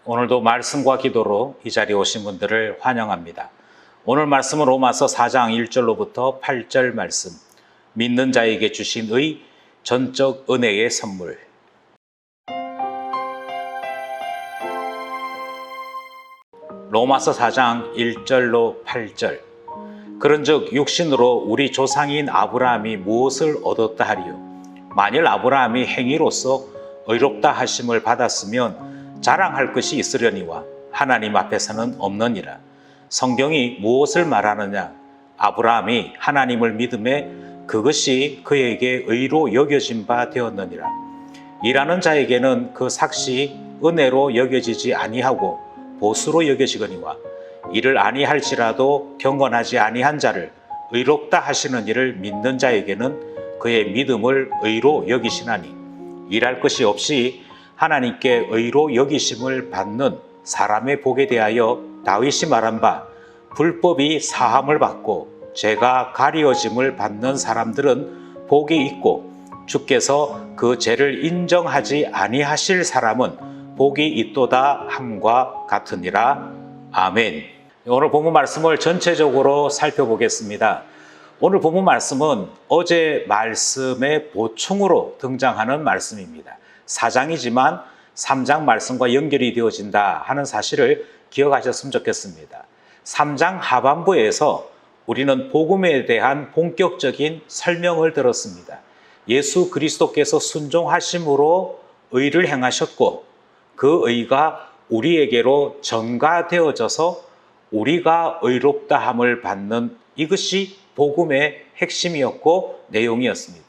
오늘도 말씀과 기도로 이 자리에 오신 분들을 환영합니다. 오늘 말씀은 로마서 4장 1절로부터 8절 말씀, 믿는 자에게 주신 의 전적 은혜의 선물. 로마서 4장 1절로 8절. 그런즉 육신으로 우리 조상인 아브라함이 무엇을 얻었다 하리요? 만일 아브라함이 행위로서 의롭다 하심을 받았으면 자랑할 것이 있으려니와 하나님 앞에서는 없느니라. 성경이 무엇을 말하느냐? 아브라함이 하나님을 믿음에 그것이 그에게 의로 여겨진 바 되었느니라. 일하는 자에게는 그 삭시 은혜로 여겨지지 아니하고 보수로 여겨지거니와 이를 아니할지라도 경건하지 아니한 자를 의롭다 하시는 이를 믿는 자에게는 그의 믿음을 의로 여기시나니, 일할 것이 없이 하나님께 의로 여기심을 받는 사람의 복에 대하여 다윗이 말한 바, 불법이 사함을 받고 죄가 가리워짐을 받는 사람들은 복이 있고 주께서 그 죄를 인정하지 아니하실 사람은 복이 있도다 함과 같으니라. 아멘. 오늘 본문 말씀을 전체적으로 살펴보겠습니다. 오늘 본문 말씀은 어제 말씀의 보충으로 등장하는 말씀입니다. 4장이지만 3장 말씀과 연결이 되어진다 하는 사실을 기억하셨으면 좋겠습니다. 3장 하반부에서 우리는 복음에 대한 본격적인 설명을 들었습니다. 예수 그리스도께서 순종하심으로 의를 행하셨고 그 의가 우리에게로 전가되어져서 우리가 의롭다함을 받는 이것이 복음의 핵심이었고 내용이었습니다.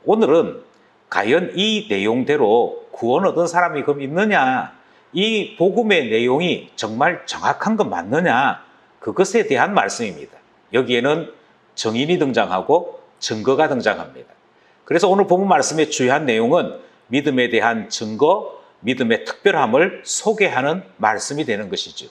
오늘은 과연 이 내용대로 구원 얻은 사람이 그럼 있느냐? 이 복음의 내용이 정말 정확한 건 맞느냐? 그것에 대한 말씀입니다. 여기에는 정인이 등장하고 증거가 등장합니다. 그래서 오늘 본문 말씀의 주요한 내용은 믿음에 대한 증거, 믿음의 특별함을 소개하는 말씀이 되는 것이죠.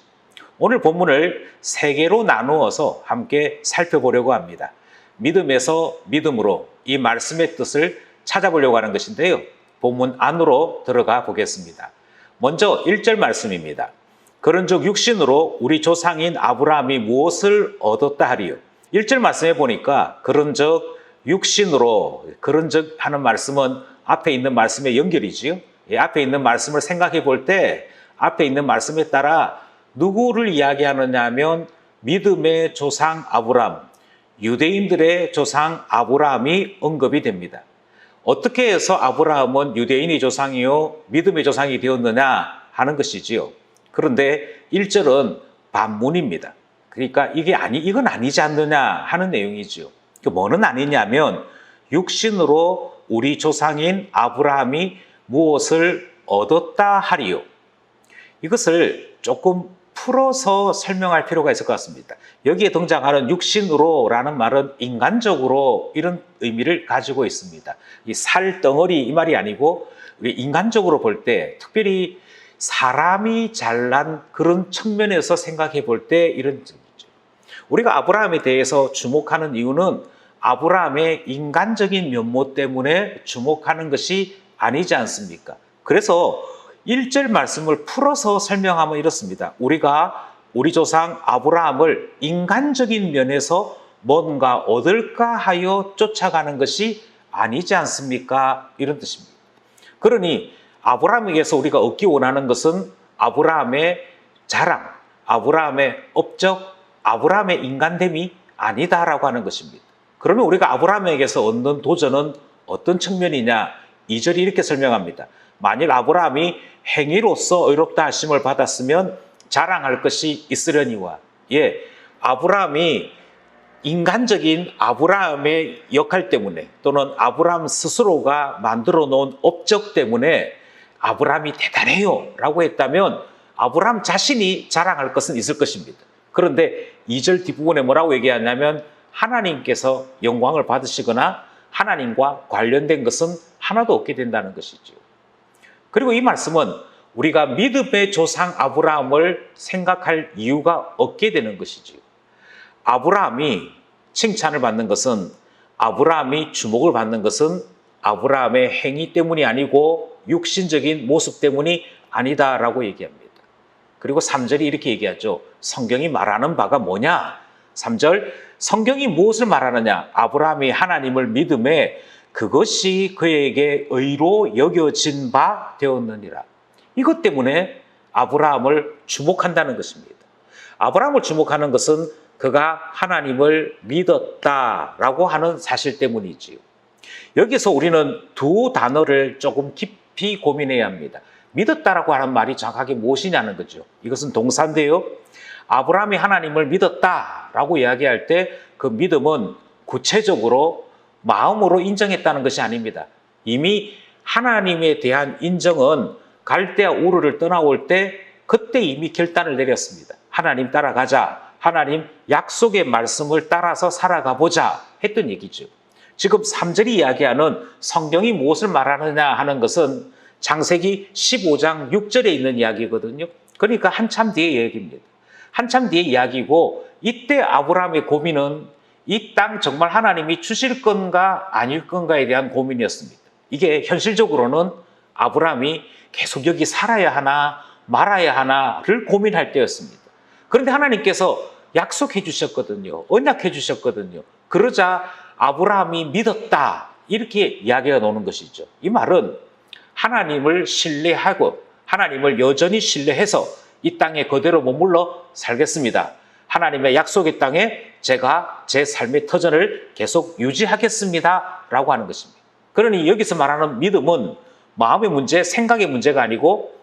오늘 본문을 세 개로 나누어서 함께 살펴보려고 합니다. 믿음에서 믿음으로 이 말씀의 뜻을 찾아보려고 하는 것인데요. 본문 안으로 들어가 보겠습니다. 먼저 1절 말씀입니다. 그런즉 육신으로 우리 조상인 아브라함이 무엇을 얻었다 하리요? 1절 말씀에 보니까 그런즉 육신으로, 그런즉 하는 말씀은 앞에 있는 말씀의 연결이지요. 앞에 있는 말씀을 생각해 볼 때 앞에 있는 말씀에 따라 누구를 이야기하느냐 하면 믿음의 조상 아브라함, 유대인들의 조상 아브라함이 언급이 됩니다. 어떻게 해서 아브라함은 유대인의 조상이요 믿음의 조상이 되었느냐 하는 것이지요. 그런데 1절은 반문입니다. 그러니까 이건 아니지 않느냐 하는 내용이지요. 뭐는 아니냐면 육신으로 우리 조상인 아브라함이 무엇을 얻었다 하리요. 이것을 조금 풀어서 설명할 필요가 있을 것 같습니다. 여기에 등장하는 육신으로라는 말은 인간적으로 이런 의미를 가지고 있습니다. 이 살덩어리 이 말이 아니고 우리 인간적으로 볼 때 특별히 사람이 잘난 그런 측면에서 생각해 볼 때 이런 점이죠. 우리가 아브라함에 대해서 주목하는 이유는 아브라함의 인간적인 면모 때문에 주목하는 것이 아니지 않습니까? 그래서 1절 말씀을 풀어서 설명하면 이렇습니다. 우리가 우리 조상 아브라함을 인간적인 면에서 뭔가 얻을까 하여 쫓아가는 것이 아니지 않습니까? 이런 뜻입니다. 그러니 아브라함에게서 우리가 얻기 원하는 것은 아브라함의 자랑, 아브라함의 업적, 아브라함의 인간됨이 아니다라고 하는 것입니다. 그러면 우리가 아브라함에게서 얻는 도전은 어떤 측면이냐? 2절이 이렇게 설명합니다. 만일 아브라함이 행위로서 의롭다 하심을 받았으면 자랑할 것이 있으려니와. 아브라함이 인간적인 아브라함의 역할 때문에 또는 아브라함 스스로가 만들어 놓은 업적 때문에 아브라함이 대단해요 라고 했다면 아브라함 자신이 자랑할 것은 있을 것입니다. 그런데 2절 뒷부분에 뭐라고 얘기하냐면 하나님께서 영광을 받으시거나 하나님과 관련된 것은 하나도 없게 된다는 것이죠. 그리고 이 말씀은 우리가 믿음의 조상 아브라함을 생각할 이유가 없게 되는 것이지요. 아브라함이 칭찬을 받는 것은, 아브라함이 주목을 받는 것은 아브라함의 행위 때문이 아니고 육신적인 모습 때문이 아니다라고 얘기합니다. 그리고 3절이 이렇게 얘기하죠. 성경이 말하는 바가 뭐냐? 3절, 성경이 무엇을 말하느냐? 아브라함이 하나님을 믿음에 그것이 그에게 의로 여겨진 바 되었느니라. 이것 때문에 아브라함을 주목한다는 것입니다. 아브라함을 주목하는 것은 그가 하나님을 믿었다라고 하는 사실 때문이지요. 여기서 우리는 두 단어를 조금 깊이 고민해야 합니다. 믿었다라고 하는 말이 정확하게 무엇이냐는 거죠. 이것은 동사인데요. 아브라함이 하나님을 믿었다라고 이야기할 때 그 믿음은 구체적으로 마음으로 인정했다는 것이 아닙니다. 이미 하나님에 대한 인정은 갈대아 우르를 떠나올 때 그때 이미 결단을 내렸습니다. 하나님 따라가자. 하나님 약속의 말씀을 따라서 살아가 보자 했던 얘기죠. 지금 3절이 이야기하는 성경이 무엇을 말하느냐 하는 것은 창세기 15장 6절에 있는 이야기거든요. 그러니까 한참 뒤의 얘기입니다. 한참 뒤의 이야기고 이때 아브라함의 고민은 이 땅 정말 하나님이 주실 건가 아닐 건가에 대한 고민이었습니다. 이게 현실적으로는 아브라함이 계속 여기 살아야 하나 말아야 하나를 고민할 때였습니다. 그런데 하나님께서 약속해 주셨거든요. 언약해 주셨거든요. 그러자 아브라함이 믿었다 이렇게 이야기가 나오는 것이죠. 이 말은 하나님을 신뢰하고 하나님을 여전히 신뢰해서 이 땅에 그대로 머물러 살겠습니다. 하나님의 약속의 땅에 제가 제 삶의 터전을 계속 유지하겠습니다 라고 하는 것입니다. 그러니 여기서 말하는 믿음은 마음의 문제, 생각의 문제가 아니고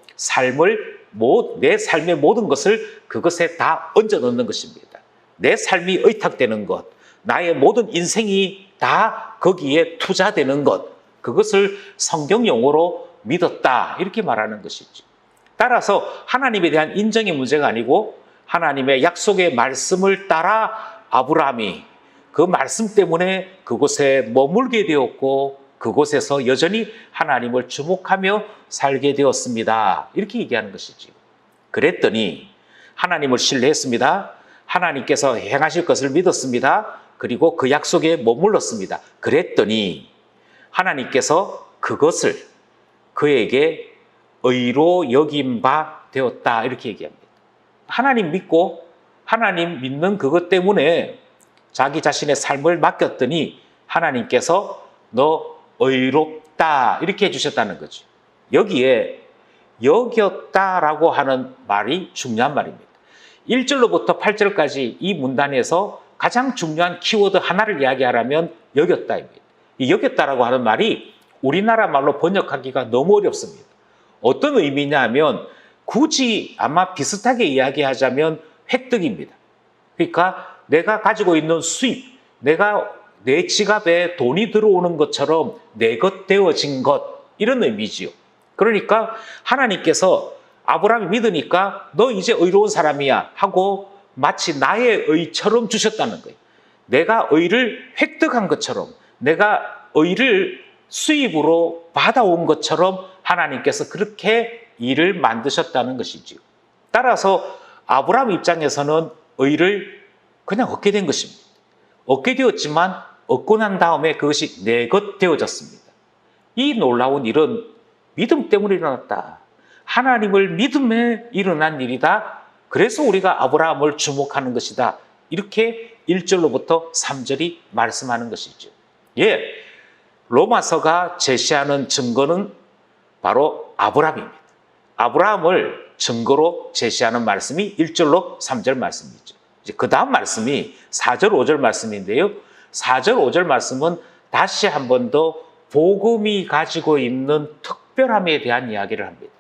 내 삶의 모든 것을 그것에 다 얹어 넣는 것입니다. 내 삶이 의탁되는 것, 나의 모든 인생이 다 거기에 투자되는 것, 그것을 성경 용어로 믿었다 이렇게 말하는 것이죠. 따라서 하나님에 대한 인정의 문제가 아니고 하나님의 약속의 말씀을 따라 아브라함이 그 말씀 때문에 그곳에 머물게 되었고 그곳에서 여전히 하나님을 주목하며 살게 되었습니다. 이렇게 얘기하는 것이죠. 그랬더니 하나님을 신뢰했습니다. 하나님께서 행하실 것을 믿었습니다. 그리고 그 약속에 머물렀습니다. 그랬더니 하나님께서 그것을 그에게 의로 여긴 바 되었다 이렇게 얘기합니다. 하나님 믿고 하나님 믿는 그것 때문에 자기 자신의 삶을 맡겼더니 하나님께서 너 의롭다 이렇게 해주셨다는 거죠. 여기에 여겼다라고 하는 말이 중요한 말입니다. 1절로부터 8절까지 이 문단에서 가장 중요한 키워드 하나를 이야기하라면 여겼다입니다. 이 여겼다라고 하는 말이 우리나라 말로 번역하기가 너무 어렵습니다. 어떤 의미냐 하면 굳이 아마 비슷하게 이야기하자면 획득입니다. 그러니까 내가 가지고 있는 수입, 내 지갑에 돈이 들어오는 것처럼 내 것 되어진 것 이런 의미지요. 그러니까 하나님께서 아브라함이 믿으니까 너 이제 의로운 사람이야 하고 마치 나의 의처럼 주셨다는 거예요. 내가 의를 획득한 것처럼 내가 의를 수입으로 받아온 것처럼 하나님께서 그렇게 일을 만드셨다는 것이지요. 따라서 아브라함 입장에서는 의를 그냥 얻게 된 것입니다. 얻게 되었지만 얻고 난 다음에 그것이 내 것 되어졌습니다. 이 놀라운 일은 믿음 때문에 일어났다. 하나님을 믿음에 일어난 일이다. 그래서 우리가 아브라함을 주목하는 것이다. 이렇게 1절로부터 3절이 말씀하는 것이죠. 예, 로마서가 제시하는 증거는 바로 아브라함입니다. 아브라함을 증거로 제시하는 말씀이 1절로 3절 말씀이죠. 이제 그 다음 말씀이 4절, 5절 말씀인데요. 4절, 5절 말씀은 다시 한 번 더 복음이 가지고 있는 특별함에 대한 이야기를 합니다.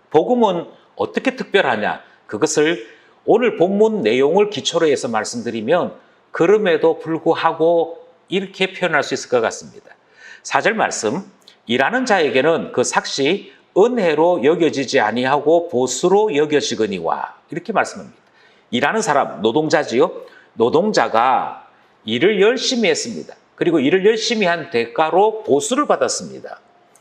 복음은 어떻게 특별하냐? 그것을 오늘 본문 내용을 기초로 해서 말씀드리면 그럼에도 불구하고 이렇게 표현할 수 있을 것 같습니다. 4절 말씀, 일하는 자에게는 그 삭시 은혜로 여겨지지 아니하고 보수로 여겨지거니와 이렇게 말씀합니다. 일하는 사람, 노동자지요. 노동자가 일을 열심히 했습니다. 그리고 일을 열심히 한 대가로 보수를 받았습니다.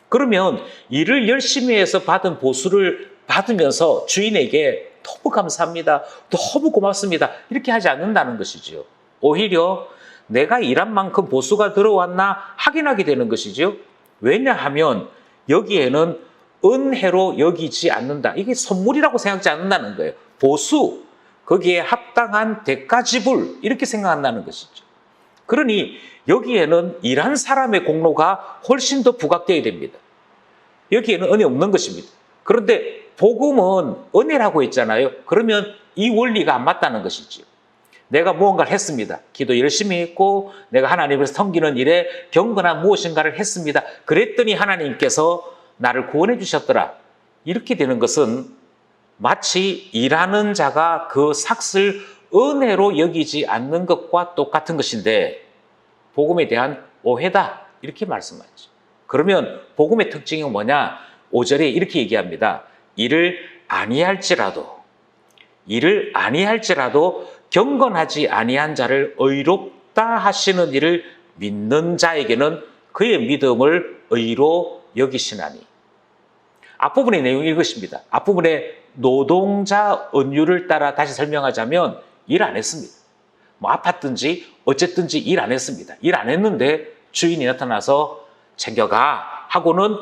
그러면 일을 열심히 해서 받은 보수를 받으면서 주인에게 너무 감사합니다. 너무 고맙습니다. 이렇게 하지 않는다는 것이죠. 오히려 내가 일한 만큼 보수가 들어왔나 확인하게 되는 것이죠. 왜냐하면 여기에는 은혜로 여기지 않는다. 이게 선물이라고 생각하지 않는다는 거예요. 보수, 거기에 합당한 대가 지불 이렇게 생각한다는 것이죠. 그러니 여기에는 일한 사람의 공로가 훨씬 더 부각되어야 됩니다. 여기에는 은혜 없는 것입니다. 그런데 복음은 은혜라고 했잖아요. 그러면 이 원리가 안 맞다는 것이죠. 내가 무언가를 했습니다. 기도 열심히 했고 내가 하나님을 섬기는 일에 경건한 무엇인가를 했습니다. 그랬더니 하나님께서 나를 구원해 주셨더라. 이렇게 되는 것은 마치 일하는 자가 그 삭을 은혜로 여기지 않는 것과 똑같은 것인데 복음에 대한 오해다. 이렇게 말씀하죠. 그러면 복음의 특징이 뭐냐? 5절에 이렇게 얘기합니다. 이를 아니할지라도 경건하지 아니한 자를 의롭다 하시는 이를 믿는 자에게는 그의 믿음을 의로 여기시나니. 앞부분의 내용이 이것입니다. 앞부분에 노동자 은유를 따라 다시 설명하자면 일 안 했습니다. 뭐 아팠든지 어쨌든지 일 안 했습니다. 일 안 했는데 주인이 나타나서 챙겨가 하고는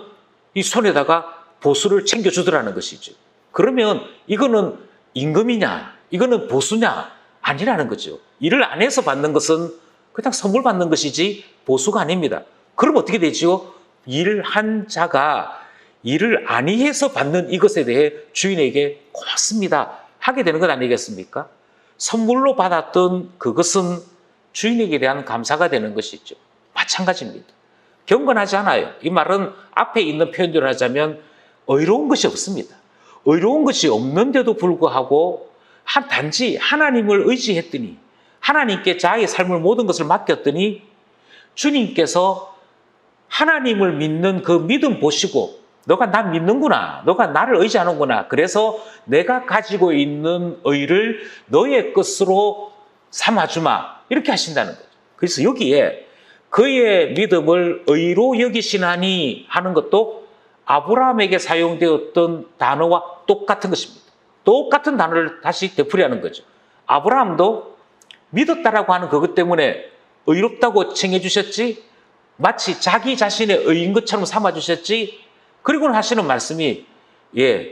이 손에다가 보수를 챙겨주더라는 것이죠. 그러면 이거는 임금이냐? 이거는 보수냐? 아니라는 거죠. 일을 안 해서 받는 것은 그냥 선물 받는 것이지 보수가 아닙니다. 그럼 어떻게 되죠? 일한 자가 일을 아니해서 받는 이것에 대해 주인에게 고맙습니다 하게 되는 것 아니겠습니까? 선물로 받았던 그것은 주인에게 대한 감사가 되는 것이죠. 마찬가지입니다. 경건하지 않아요. 이 말은 앞에 있는 표현대로 하자면 의로운 것이 없습니다. 의로운 것이 없는데도 불구하고 단지 하나님을 의지했더니 하나님께 자기의 삶을 모든 것을 맡겼더니 주님께서 하나님을 믿는 그 믿음 보시고 너가 나 믿는구나. 너가 나를 의지하는구나. 그래서 내가 가지고 있는 의를 너의 것으로 삼아주마. 이렇게 하신다는 거죠. 그래서 여기에 그의 믿음을 의로 여기시나니 하는 것도 아브라함에게 사용되었던 단어와 똑같은 것입니다. 똑같은 단어를 다시 되풀이하는 거죠. 아브라함도 믿었다라고 하는 그것 때문에 의롭다고 칭해 주셨지, 마치 자기 자신의 의인 것처럼 삼아 주셨지. 그리고는 하시는 말씀이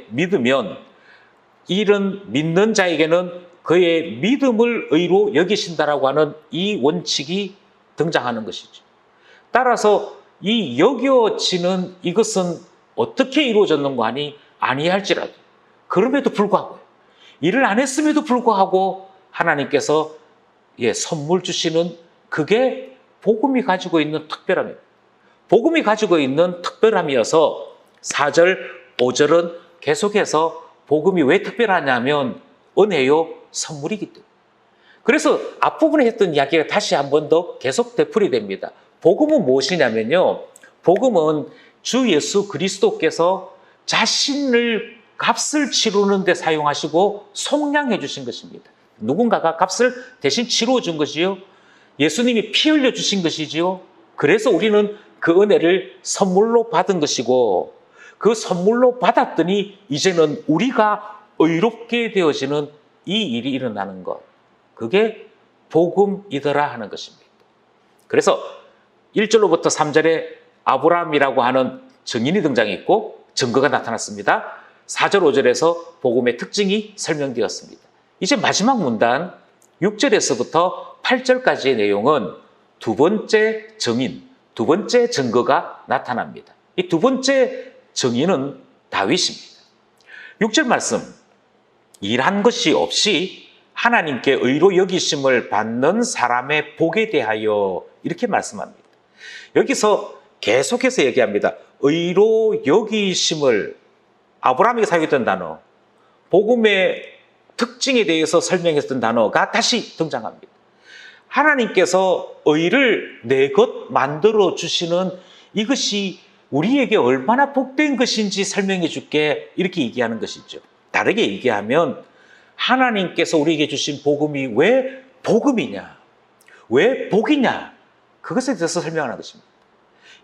믿으면 일은 믿는 자에게는 그의 믿음을 의로 여기신다라고 하는 이 원칙이 등장하는 것이죠. 따라서 이 여겨지는 이것은 어떻게 이루어졌는가 하니 아니할지라도 그럼에도 불구하고 일을 안 했음에도 불구하고 하나님께서 선물 주시는 그게 복음이 가지고 있는 특별함입니다. 복음이 가지고 있는 특별함이어서 4절, 5절은 계속해서 복음이 왜 특별하냐면 은혜요, 선물이기 때문에. 그래서 앞부분에 했던 이야기가 다시 한 번 더 계속 되풀이됩니다. 복음은 무엇이냐면요. 복음은 주 예수 그리스도께서 자신을 값을 치르는 데 사용하시고 속량해 주신 것입니다. 누군가가 값을 대신 치루어 준 것이요. 예수님이 피 흘려 주신 것이지요. 그래서 우리는 그 은혜를 선물로 받은 것이고 그 선물로 받았더니 이제는 우리가 의롭게 되어지는 이 일이 일어나는 것. 그게 복음이더라 하는 것입니다. 그래서 1절로부터 3절에 아브라함이라고 하는 증인이 등장했고 증거가 나타났습니다. 4절, 5절에서 복음의 특징이 설명되었습니다. 이제 마지막 문단 6절에서부터 8절까지의 내용은 두 번째 증인, 두 번째 증거가 나타납니다. 이 두 번째 증인은 다윗입니다. 6절 말씀, 일한 것이 없이 하나님께 의로 여기심을 받는 사람의 복에 대하여 이렇게 말씀합니다. 여기서 계속해서 얘기합니다. 의로 여기심을 아브라함에게 사용했던 단어, 복음의 특징에 대해서 설명했던 단어가 다시 등장합니다. 하나님께서 의를 내 것 만들어 주시는 이것이 우리에게 얼마나 복된 것인지 설명해 줄게 이렇게 얘기하는 것이죠. 다르게 얘기하면 하나님께서 우리에게 주신 복음이 왜 복음이냐, 왜 복이냐, 그것에 대해서 설명하는 것입니다.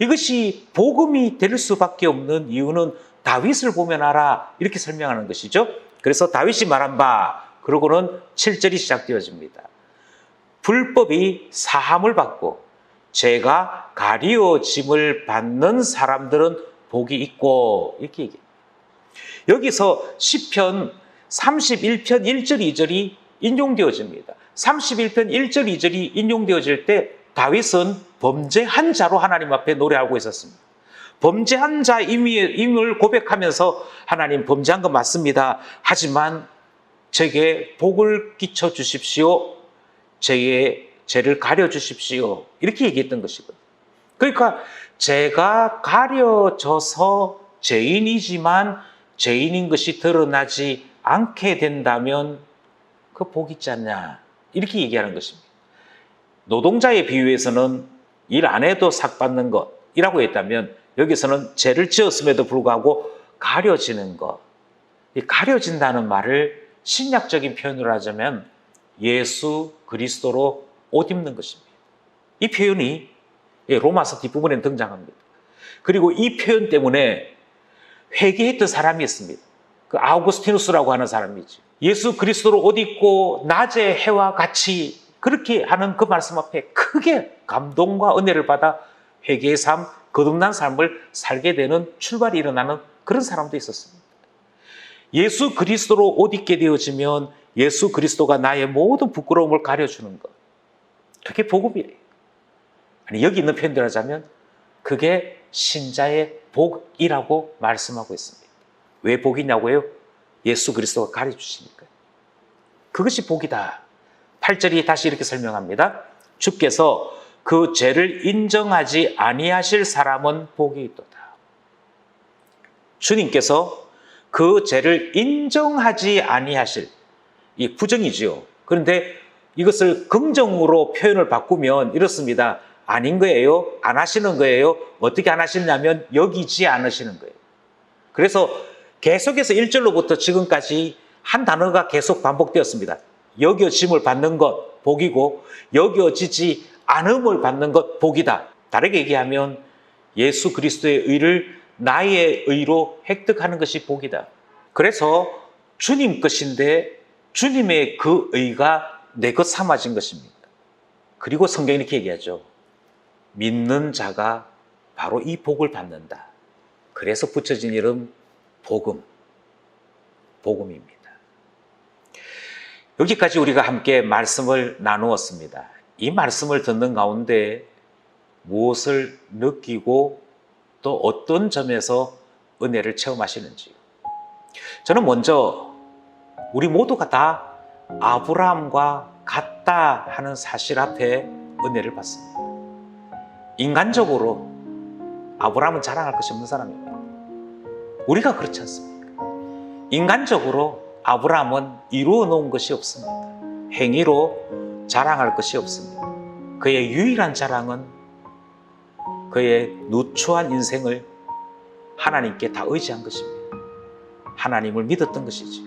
이것이 복음이 될 수밖에 없는 이유는 다윗을 보면 알아 이렇게 설명하는 것이죠. 그래서 다윗이 말한 바 그러고는 7절이 시작되어집니다. 불법이 사함을 받고 죄가 가리워짐을 받는 사람들은 복이 있고 이렇게 얘기해요. 여기서 시편 31편 1절 2절이 인용되어집니다. 31편 1절 2절이 인용되어질 때 다윗은 범죄한 자로 하나님 앞에 노래하고 있었습니다. 범죄한 자임을 고백하면서 하나님 범죄한 거 맞습니다. 하지만 제게 복을 끼쳐 주십시오. 제게 죄를 가려 주십시오. 이렇게 얘기했던 것이거든요. 그러니까 제가 가려져서 죄인이지만 죄인인 것이 드러나지 않게 된다면 그 복 있지 않냐 이렇게 얘기하는 것입니다. 노동자의 비유에서는 일 안 해도 삭 받는 것이라고 했다면 여기서는 죄를 지었음에도 불구하고 가려지는 것. 이 가려진다는 말을 신약적인 표현으로 하자면 예수 그리스도로 옷 입는 것입니다. 이 표현이 로마서 뒷부분에 등장합니다. 그리고 이 표현 때문에 회개했던 사람이 있습니다. 그 아우구스티누스라고 하는 사람이지. 예수 그리스도로 옷 입고 낮의 해와 같이 그렇게 하는 그 말씀 앞에 크게 감동과 은혜를 받아 회개의 삶, 거듭난 삶을 살게 되는 출발이 일어나는 그런 사람도 있었습니다. 예수 그리스도로 옷 입게 되어지면 예수 그리스도가 나의 모든 부끄러움을 가려주는 것. 그게 복음이에요. 아니, 여기 있는 표현대로 하자면 그게 신자의 복이라고 말씀하고 있습니다. 왜 복이냐고요? 예수 그리스도가 가려주시니까요. 그것이 복이다. 8절이 다시 이렇게 설명합니다. 주께서 그 죄를 인정하지 아니하실 사람은 복이 있도다. 주님께서 그 죄를 인정하지 아니하실, 이 부정이지요. 그런데 이것을 긍정으로 표현을 바꾸면 이렇습니다. 아닌 거예요? 안 하시는 거예요? 어떻게 안 하시냐면 여기지 않으시는 거예요. 그래서 계속해서 1절로부터 지금까지 한 단어가 계속 반복되었습니다. 여겨짐을 받는 것 복이고 여겨지지 않음을 받는 것 복이다. 다르게 얘기하면 예수 그리스도의 의를 나의 의로 획득하는 것이 복이다. 그래서 주님 것인데 주님의 그 의가 내 것 삼아진 것입니다. 그리고 성경이 이렇게 얘기하죠. 믿는 자가 바로 이 복을 받는다. 그래서 붙여진 이름 복음, 복음입니다. 여기까지 우리가 함께 말씀을 나누었습니다. 이 말씀을 듣는 가운데 무엇을 느끼고 또 어떤 점에서 은혜를 체험하시는지. 저는 먼저 우리 모두가 다 아브라함과 같다 하는 사실 앞에 은혜를 받습니다. 인간적으로 아브라함은 자랑할 것이 없는 사람입니다. 우리가 그렇지 않습니까? 인간적으로 아브라함은 이루어 놓은 것이 없습니다. 행위로 자랑할 것이 없습니다. 그의 유일한 자랑은 그의 누추한 인생을 하나님께 다 의지한 것입니다. 하나님을 믿었던 것이지.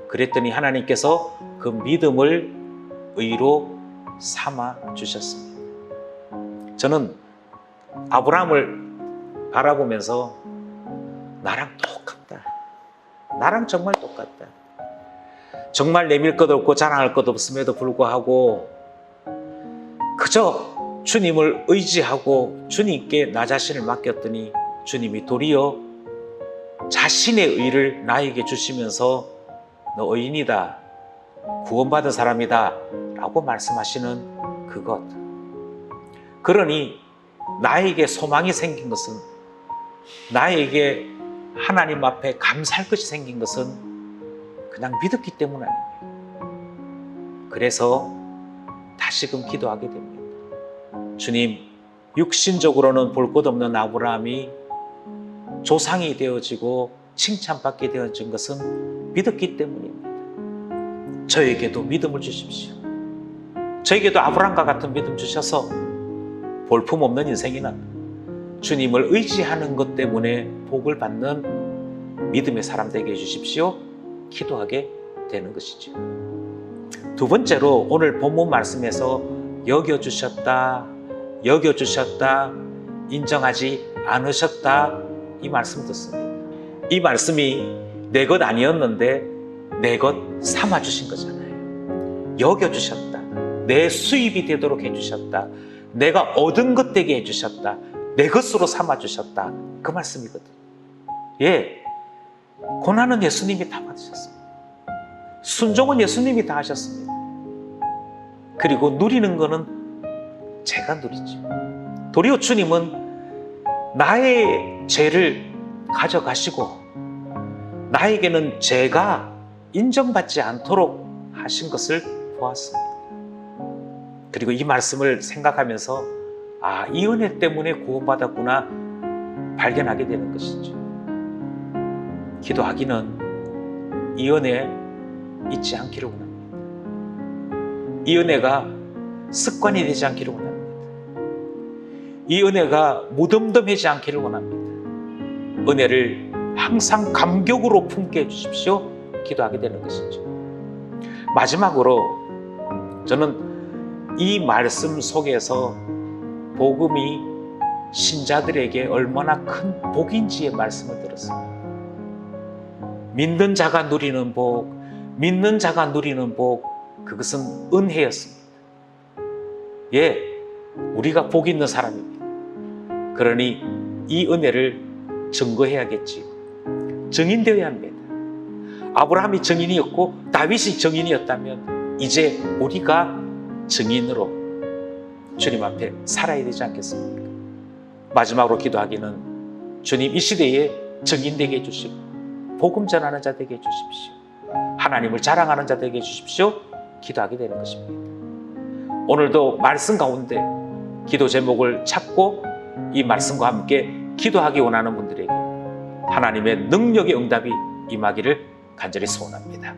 그랬더니 하나님께서 그 믿음을 의로 삼아 주셨습니다. 저는 아브라함을 바라보면서 나랑 똑같다. 나랑 정말 똑같다. 정말 내밀 것 없고 자랑할 것 없음에도 불구하고 그저 주님을 의지하고 주님께 나 자신을 맡겼더니 주님이 도리어 자신의 의를 나에게 주시면서 너 의인이다. 구원받은 사람이다. 라고 말씀하시는 그것. 그러니 나에게 소망이 생긴 것은 나에게 하나님 앞에 감사할 것이 생긴 것은 그냥 믿었기 때문 아닙니다. 그래서 다시금 기도하게 됩니다. 주님, 육신적으로는 볼 것 없는 아브라함이 조상이 되어지고 칭찬받게 되어진 것은 믿었기 때문입니다. 저에게도 믿음을 주십시오. 저에게도 아브라함과 같은 믿음 주셔서 볼품없는 인생이나 주님을 의지하는 것 때문에 복을 받는 믿음의 사람 되게 해주십시오. 기도하게 되는 것이죠. 두 번째로 오늘 본문 말씀에서 여겨주셨다, 여겨주셨다, 인정하지 않으셨다 이 말씀 듣습니다. 이 말씀이 내 것 아니었는데 내 것 삼아주신 거잖아요. 여겨주셨다, 내 수입이 되도록 해주셨다, 내가 얻은 것 되게 해주셨다, 내 것으로 삼아주셨다 그 말씀이거든요. 예, 고난은 예수님이 다 받으셨습니다. 순종은 예수님이 다 하셨습니다. 그리고 누리는 거는 제가 누리죠. 도리어 주님은 나의 죄를 가져가시고 나에게는 죄가 인정받지 않도록 하신 것을 보았습니다. 그리고 이 말씀을 생각하면서 이 은혜 때문에 구원받았구나 발견하게 되는 것이죠. 기도하기는 이 은혜 잊지 않기를 원합니다. 이 은혜가 습관이 되지 않기를 원합니다. 이 은혜가 무덤덤해지지 않기를 원합니다. 은혜를 항상 감격으로 품게 해주십시오. 기도하게 되는 것이죠. 마지막으로 저는 이 말씀 속에서 복음이 신자들에게 얼마나 큰 복인지의 말씀을 들었습니다. 믿는 자가 누리는 복, 믿는 자가 누리는 복, 그것은 은혜였습니다. 예, 우리가 복 있는 사람입니다. 그러니 이 은혜를 증거해야겠지요. 증인되어야 합니다. 아브라함이 증인이었고 다윗이 증인이었다면 이제 우리가 증인으로 주님 앞에 살아야 되지 않겠습니까? 마지막으로 기도하기는 주님 이 시대에 증인되게 해주시고 복음 전하는 자 되게 해주십시오. 하나님을 자랑하는 자 되게 해주십시오. 기도하게 되는 것입니다. 오늘도 말씀 가운데 기도 제목을 찾고 이 말씀과 함께 기도하기 원하는 분들에게 하나님의 능력의 응답이 임하기를 간절히 소원합니다.